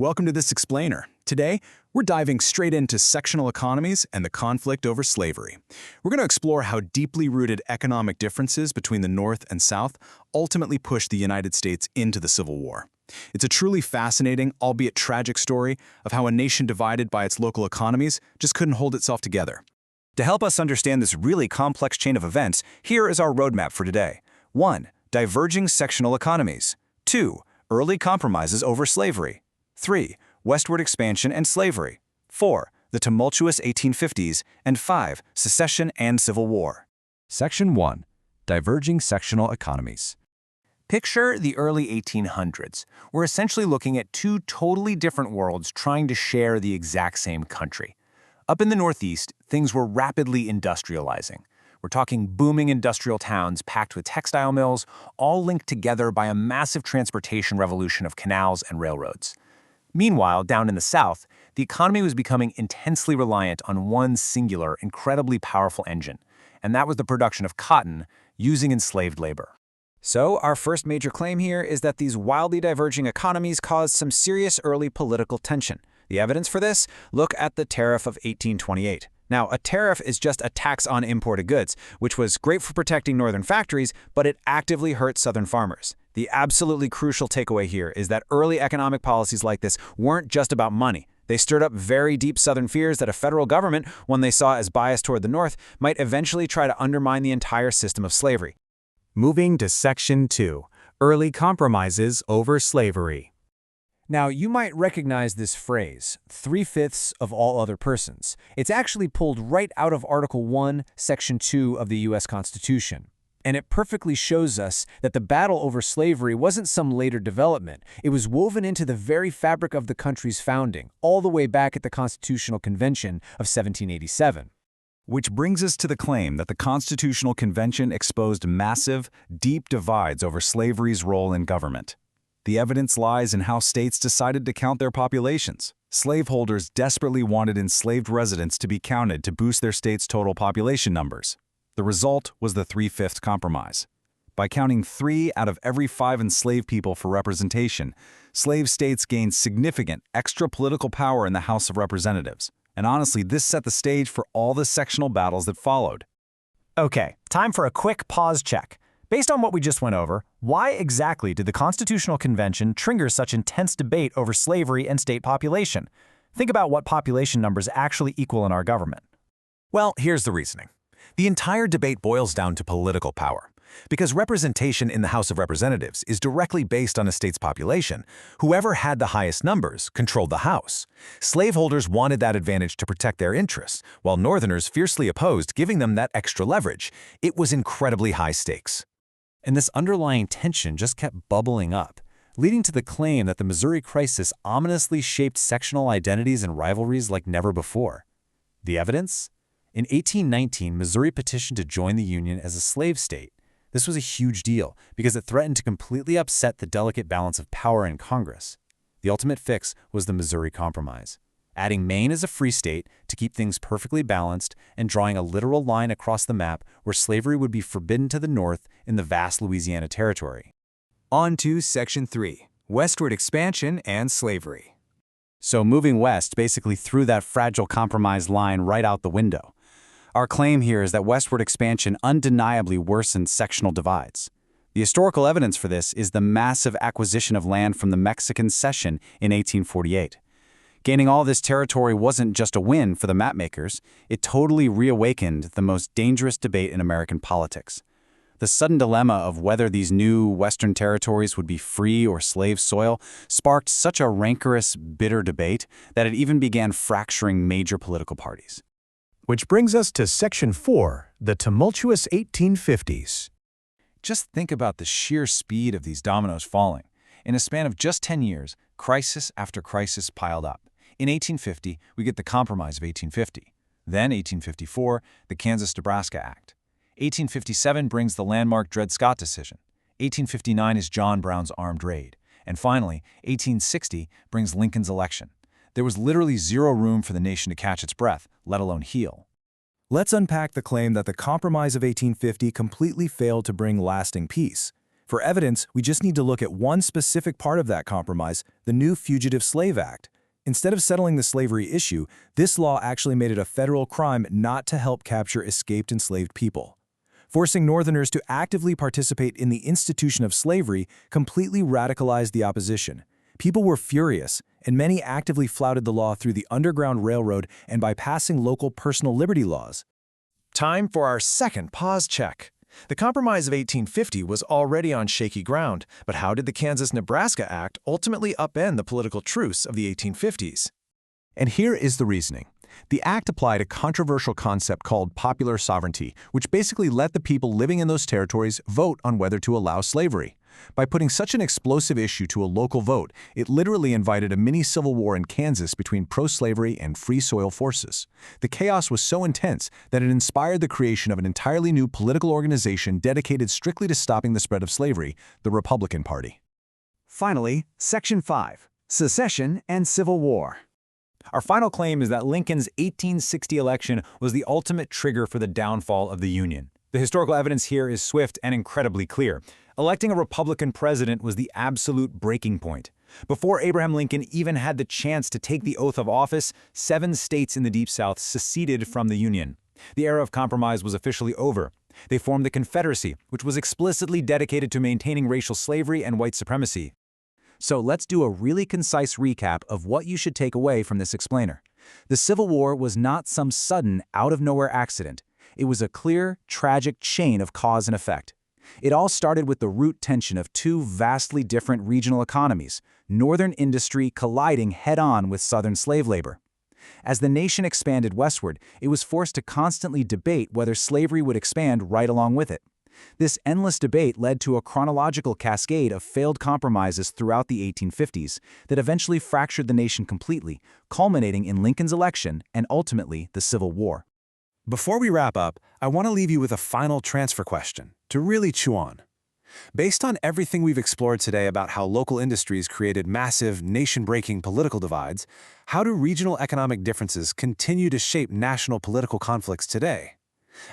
Welcome to this explainer. Today, we're diving straight into sectional economies and the conflict over slavery. We're going to explore how deeply rooted economic differences between the North and South ultimately pushed the United States into the Civil War. It's a truly fascinating, albeit tragic story of how a nation divided by its local economies just couldn't hold itself together. To help us understand this really complex chain of events, here is our roadmap for today. 1. Diverging sectional economies. 2. Early compromises over slavery. 3. Westward expansion and slavery. 4. The tumultuous 1850s. And 5. Secession and Civil War. Section 1. Diverging sectional economies. Picture the early 1800s. We're essentially looking at two totally different worlds trying to share the exact same country. Up in the Northeast, things were rapidly industrializing. We're talking booming industrial towns packed with textile mills, all linked together by a massive transportation revolution of canals and railroads. Meanwhile, down in the South, the economy was becoming intensely reliant on one singular, incredibly powerful engine, and that was the production of cotton using enslaved labor. So, our first major claim here is that these wildly diverging economies caused some serious early political tension. The evidence for this? Look at the Tariff of 1828. Now, a tariff is just a tax on imported goods, which was great for protecting northern factories, but it actively hurt southern farmers. The absolutely crucial takeaway here is that early economic policies like this weren't just about money. They stirred up very deep southern fears that a federal government, one they saw as biased toward the north, might eventually try to undermine the entire system of slavery. Moving to Section 2, Early Compromises over Slavery. Now, you might recognize this phrase, 3/5 of all other persons. It's actually pulled right out of Article 1, Section 2 of the U.S. Constitution. And it perfectly shows us that the battle over slavery wasn't some later development. It was woven into the very fabric of the country's founding, all the way back at the Constitutional Convention of 1787. Which brings us to the claim that the Constitutional Convention exposed massive, deep divides over slavery's role in government. The evidence lies in how states decided to count their populations. Slaveholders desperately wanted enslaved residents to be counted to boost their state's total population numbers. The result was the 3/5 compromise. By counting 3 out of every 5 enslaved people for representation, slave states gained significant extra political power in the House of Representatives. And honestly, this set the stage for all the sectional battles that followed. Okay, time for a quick pause check. Based on what we just went over, why exactly did the Constitutional Convention trigger such intense debate over slavery and state population? Think about what population numbers actually equal in our government. Well, here's the reasoning. The entire debate boils down to political power. Because representation in the House of Representatives is directly based on a state's population, whoever had the highest numbers controlled the House. Slaveholders wanted that advantage to protect their interests, while Northerners fiercely opposed giving them that extra leverage. It was incredibly high stakes. And this underlying tension just kept bubbling up, leading to the claim that the Missouri crisis ominously shaped sectional identities and rivalries like never before. The evidence? In 1819, Missouri petitioned to join the Union as a slave state. This was a huge deal because it threatened to completely upset the delicate balance of power in Congress. The ultimate fix was the Missouri Compromise, adding Maine as a free state to keep things perfectly balanced and drawing a literal line across the map where slavery would be forbidden to the north in the vast Louisiana Territory. On to Section 3, Westward Expansion and Slavery. So moving west basically threw that fragile compromise line right out the window. Our claim here is that westward expansion undeniably worsened sectional divides. The historical evidence for this is the massive acquisition of land from the Mexican Secession in 1848. Gaining all this territory wasn't just a win for the mapmakers, it totally reawakened the most dangerous debate in American politics. The sudden dilemma of whether these new Western territories would be free or slave soil sparked such a rancorous, bitter debate that it even began fracturing major political parties. Which brings us to Section 4, the tumultuous 1850s. Just think about the sheer speed of these dominoes falling. In a span of just 10 years, crisis after crisis piled up. In 1850, we get the Compromise of 1850. Then 1854, the Kansas-Nebraska Act. 1857 brings the landmark Dred Scott decision. 1859 is John Brown's armed raid. And finally, 1860 brings Lincoln's election. There was literally zero room for the nation to catch its breath, let alone heal. Let's unpack the claim that the Compromise of 1850 completely failed to bring lasting peace. For evidence, we just need to look at one specific part of that compromise, the new Fugitive Slave Act. Instead of settling the slavery issue, this law actually made it a federal crime not to help capture escaped enslaved people. Forcing Northerners to actively participate in the institution of slavery completely radicalized the opposition. People were furious, and many actively flouted the law through the Underground Railroad and by passing local personal liberty laws. Time for our second pause check. The Compromise of 1850 was already on shaky ground, but how did the Kansas-Nebraska Act ultimately upend the political truce of the 1850s? And here is the reasoning. The act applied a controversial concept called popular sovereignty, which basically let the people living in those territories vote on whether to allow slavery. By putting such an explosive issue to a local vote, it literally invited a mini-civil war in Kansas between pro-slavery and free soil forces. The chaos was so intense that it inspired the creation of an entirely new political organization dedicated strictly to stopping the spread of slavery, the Republican Party. Finally, Section 5, Secession and Civil War. Our final claim is that Lincoln's 1860 election was the ultimate trigger for the downfall of the Union. The historical evidence here is swift and incredibly clear. Electing a Republican president was the absolute breaking point. Before Abraham Lincoln even had the chance to take the oath of office, 7 states in the Deep South seceded from the Union. The era of compromise was officially over. They formed the Confederacy, which was explicitly dedicated to maintaining racial slavery and white supremacy. So let's do a really concise recap of what you should take away from this explainer. The Civil War was not some sudden, out-of-nowhere accident. It was a clear, tragic chain of cause and effect. It all started with the root tension of 2 vastly different regional economies, Northern industry colliding head-on with Southern slave labor. As the nation expanded westward, it was forced to constantly debate whether slavery would expand right along with it. This endless debate led to a chronological cascade of failed compromises throughout the 1850s that eventually fractured the nation completely, culminating in Lincoln's election and ultimately the Civil War. Before we wrap up, I want to leave you with a final transfer question to really chew on. Based on everything we've explored today about how local industries created massive, nation-breaking political divides, how do regional economic differences continue to shape national political conflicts today?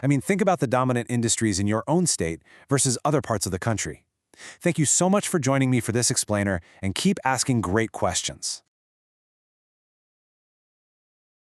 I mean, think about the dominant industries in your own state versus other parts of the country. Thank you so much for joining me for this explainer, and keep asking great questions.